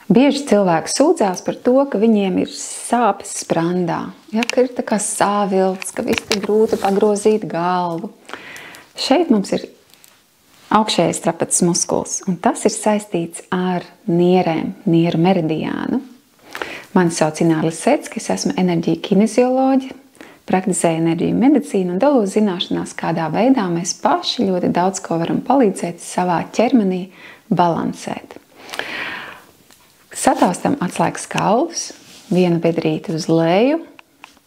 Bieži cilvēki sūdzās par to, ka viņiem ir sāpes sprandā, ja, ka ir tā kā sāvilts, ka viss ir grūti pagrozīt galvu. Šeit mums ir augšējais trapeces muskuls, un tas ir saistīts ar nierēm, nieru meridiānu. Mani sauc Ināra Lisecka, es esmu enerģija kinezioloģe, praktizēju enerģiju medicīnu un dalos zināšanās, kādā veidā mēs paši ļoti daudz ko varam palīdzēt savā ķermenī balansēt. Sataustam atslēgas kaulus, vienu bedrīti uz leju,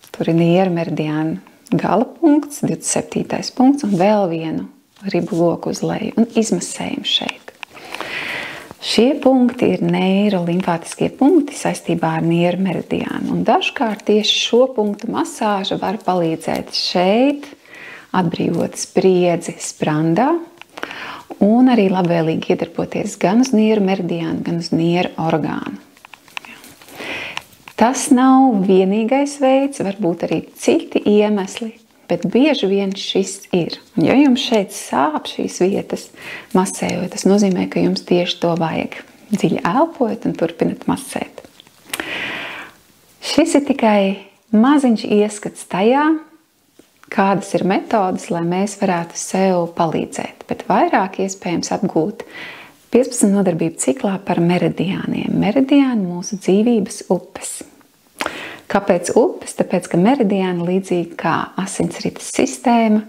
tur ir nieru meridiāna gala punkts, 27. punkts, un vēl vienu ribu loku uz leju, un izmasējam šeit. Šie punkti ir neirolimfātiskie punkti saistībā ar nieru meridiānu, un dažkārt tieši šo punktu masāža var palīdzēt šeit atbrīvot spriedzi sprandā, un arī labvēlīgi iedarboties gan uz nieru meridiānu, gan uz nieru orgānu. Tas nav vienīgais veids, varbūt arī citi iemesli, bet bieži vien šis ir. Un ja jums šeit sāp šīs vietas masējot, tas nozīmē, ka jums tieši to vajag. Dziļi elpojat un turpinat masēt. Šis ir tikai maziņš ieskats tajā, kādas ir metodas, lai mēs varētu sev palīdzēt, bet vairāk iespējams apgūt 15 nodarbību ciklā par meridiāniem. Meridiāni mūsu dzīvības upes. Kāpēc upes? Tāpēc, ka meridiāni līdzīgi kā asinsrites sistēma,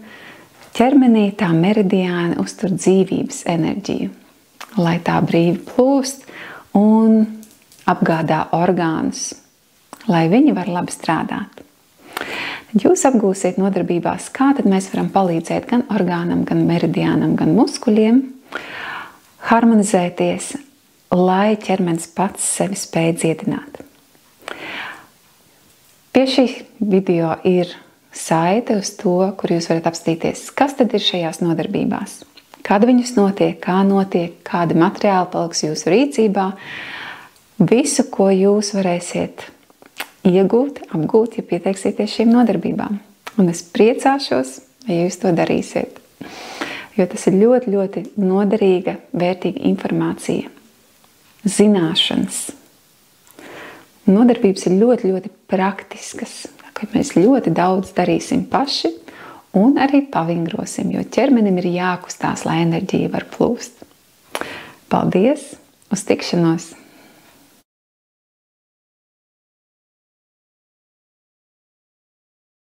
ķermenī tā meridiāni uztur dzīvības enerģiju, lai tā brīvi plūst un apgādā orgānus, lai viņi var labi strādāt. Jūs apgūsiet nodarbībās, kā tad mēs varam palīdzēt gan orgānam, gan meridiānam, gan muskuļiem harmonizēties, lai ķermenis pats sevi spēj dziedināt. Pie šī video ir saite uz to, kur jūs varat apstīties, kas tad ir šajās nodarbībās, kad viņas notiek, kādi materiāli paliks jūsu rīcībā, visu, ko jūs varēsiet iegūt, apgūt, ja pieteiksieties šīm nodarbībām. Un es priecāšos, ja jūs to darīsiet. Jo tas ir ļoti, ļoti noderīga, vērtīga informācija. Zināšanas. Nodarbības ir ļoti, ļoti praktiskas. Mēs ļoti daudz darīsim paši un arī pavingrosim, jo ķermenim ir jākustās, lai enerģija var plūst. Paldies! Uz tikšanos!